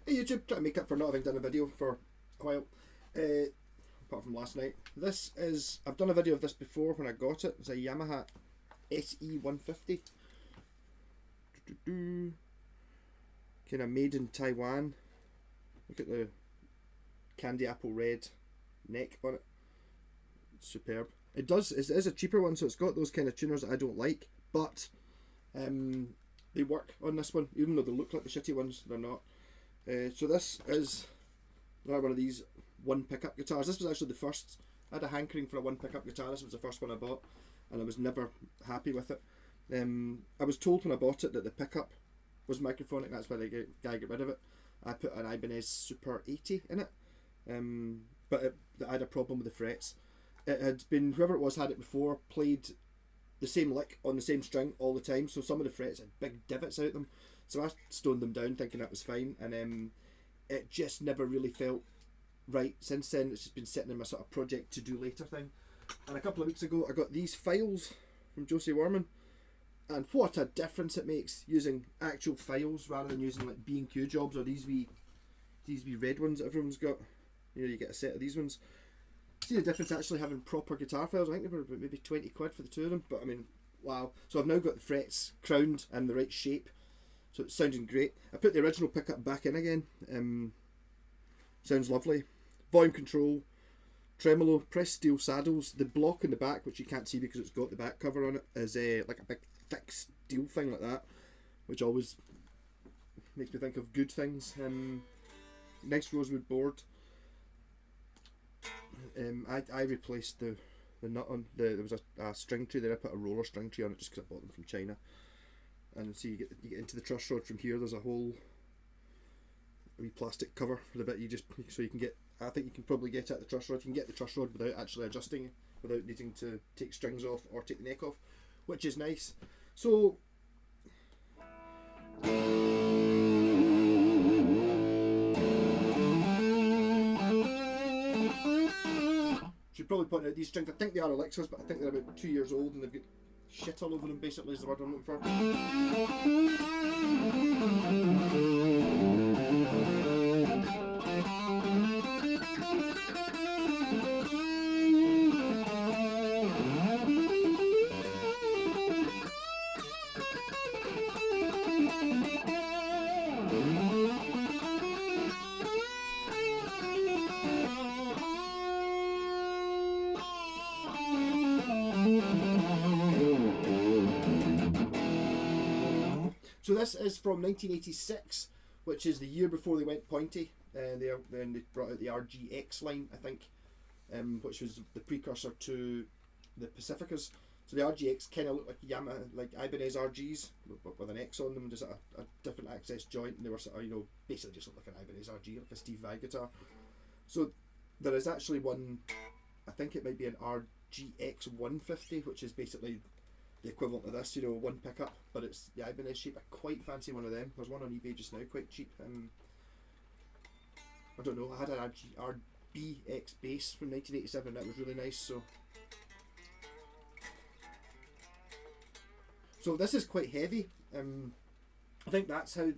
Hey YouTube, trying to make up for not having done a video for a while, apart from last night. This is, I've done a video of this before when I got it. It's a Yamaha se150. Kind of made in Taiwan. Look at the candy apple red neck on it. It's superb. It is a cheaper one, so it's got those kind of tuners that I don't like, but they work on this one, even though they look like the shitty ones, they're not. So this is another one of these one pickup guitars. This was actually the first. I had a hankering for a one pickup guitar. This was the first one I bought, and I was never happy with it. I was told when I bought it that the pickup was microphonic. That's why the guy got rid of it. I put an Ibanez Super 80 in it, but I had a problem with the frets. It had been, whoever it was had it before, played the same lick on the same string all the time, so some of the frets had big divots out them. So I stoned them down thinking that was fine, and it just never really felt right. Since then it's just been sitting in my sort of project to do later thing. And a couple of weeks ago I got these files from Josie Warman, and what a difference it makes using actual files rather than using like B&Q jobs or these wee red ones that everyone's got. You know, you get a set of these ones. See the difference actually having proper guitar files. I think they were maybe 20 quid for the two of them, but I mean, wow. So I've now got the frets crowned and the right shape, so it's sounding great. I put the original pickup back in again. Sounds lovely. Volume control, tremolo, pressed steel saddles. The block in the back, which you can't see because it's got the back cover on it, is like a big thick steel thing like that, which always makes me think of good things. Nice rosewood board. I replaced the nut on there was a string tree there. I put a roller string tree on it just because I bought them from China. And see, you get into the truss rod from here. There's a whole wee plastic cover for the bit so you can get. I think you can probably get at the truss rod. You can get the truss rod without actually adjusting, without needing to take strings off or take the neck off, which is nice. So should probably point out these strings. I think they are Alexas, but I think they're about 2 years old and they've got shit all over them, basically, is the word I'm looking for. So this is from 1986, which is the year before they went pointy. Then they brought out the RGX line, I think, which was the precursor to the Pacificas. So the RGX kind of looked like Yamaha, like Ibanez RGs, but with an X on them, just a different access joint, and they were sort of, you know, basically just looked like an Ibanez RG, like a Steve Vai guitar. So there is actually one, I think it might be an RGX 150, which is basically the equivalent of this, you know, one pickup, but it's the Ibanez shape. I quite fancy one of them. There's one on eBay just now, quite cheap. I don't know, I had an RBX bass from 1987, that was really nice. So this is quite heavy. I think that's how,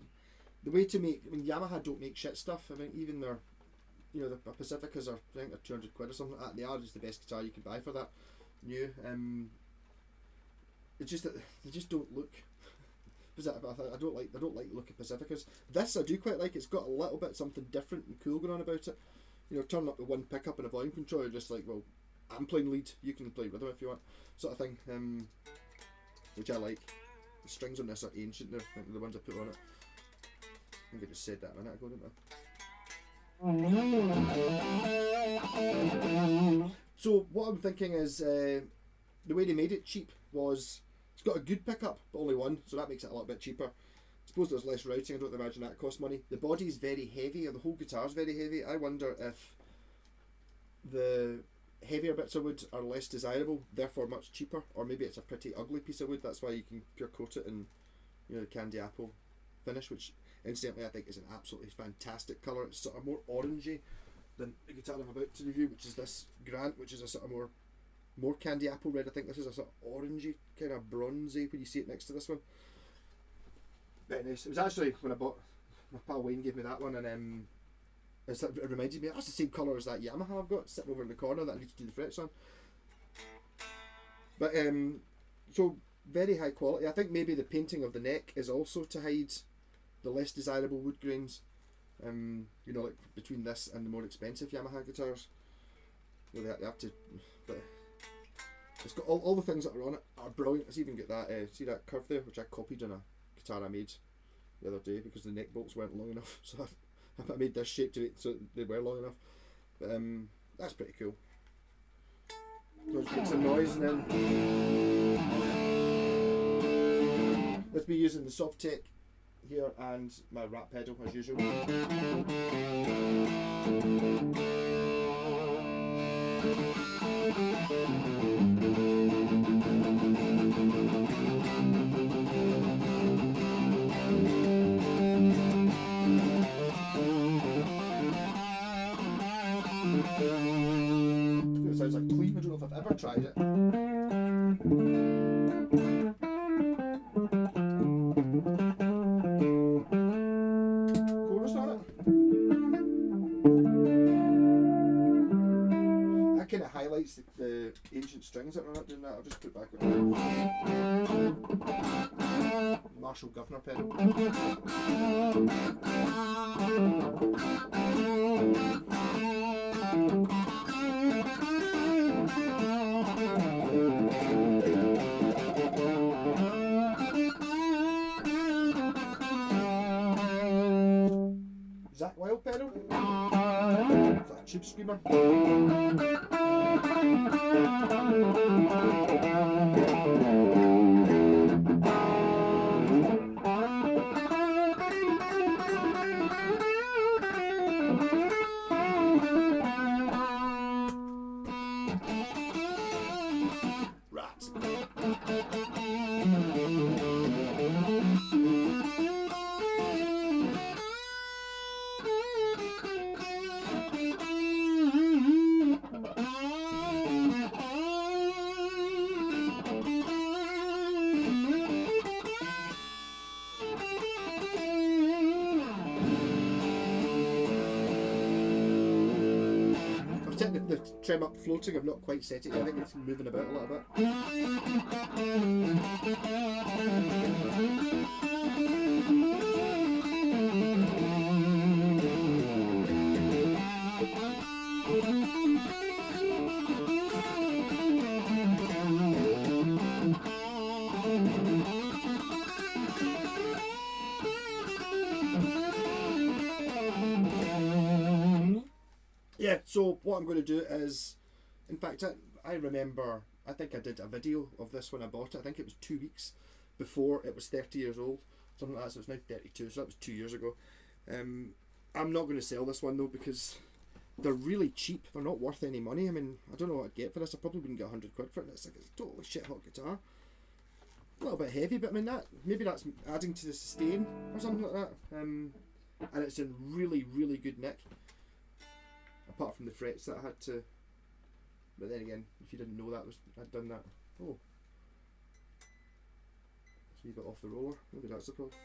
the way to make, I mean, Yamaha don't make shit stuff. I mean, even their, you know, the Pacificas are, I think they're 200 quid or something like that. They are just the best guitar you can buy for that, new. It's just that they just don't look. I don't like the look of Pacificas. This I do quite like. It's got a little bit something different and cool going on about it. You know, turn up the one pickup and a volume control. You're just like, well, I'm playing lead. You can play rhythm if you want, sort of thing. Which I like. The strings on this are ancient. They're the ones I put on it. I think I just said that a minute ago, didn't I? So what I'm thinking is the way they made it cheap was, it's got a good pickup, but only one, so that makes it a little bit cheaper. I suppose there's less routing. I don't imagine that costs money. The body's very heavy, or the whole guitar's very heavy. I wonder if the heavier bits of wood are less desirable, therefore much cheaper, or maybe it's a pretty ugly piece of wood. That's why you can pure coat it in, you know, the candy apple finish, which incidentally I think is an absolutely fantastic colour. It's sort of more orangey than the guitar I'm about to review, which is this Grant, which is a sort of more candy apple red. I think this is a sort of orangey, kind of bronzy when you see it next to this one. Very nice. It was actually, when I bought My pal Wayne gave me that one, and it reminded me, that's the same colour as that Yamaha I've got sitting over in the corner that I need to do the frets on. But so very high quality. I think maybe the painting of the neck is also to hide the less desirable wood grains. You know, like between this and the more expensive Yamaha guitars, you know, they have to. But it's got all the things that are on it are brilliant. It's even got that see that curve there, which I copied on a guitar I made the other day because the neck bolts weren't long enough. So I made this shape to it so they were long enough. But that's pretty cool. So let's make some noise and then let's be using the soft tech here and my rat pedal as usual. It sounds like clean. I don't know if I've ever tried it. Chorus on it. That kind of highlights the ancient strings that are not doing that. I'll just put back with Marshall Governor pedal. Zach Wild pedal. Is that a tube screamer? Rats. I've set the trim up floating, I've not quite set it yet. I think it's moving about a little bit. Yeah, so what I'm going to do is, in fact, I remember, I think I did a video of this when I bought it. I think it was 2 weeks before it was 30 years old, something like that. So it's now 32, so that was 2 years ago. I'm not going to sell this one though because they're really cheap. They're not worth any money. I mean, I don't know what I'd get for this. I probably wouldn't get 100 quid for it. It's like a totally shit hot guitar. A little bit heavy, but I mean maybe that's adding to the sustain or something like that. And it's in really, really good nick. Apart from the frets that I had to, but then again, if you didn't know that I'd done that. Oh, it's a wee bit off the roller. Maybe that's the problem.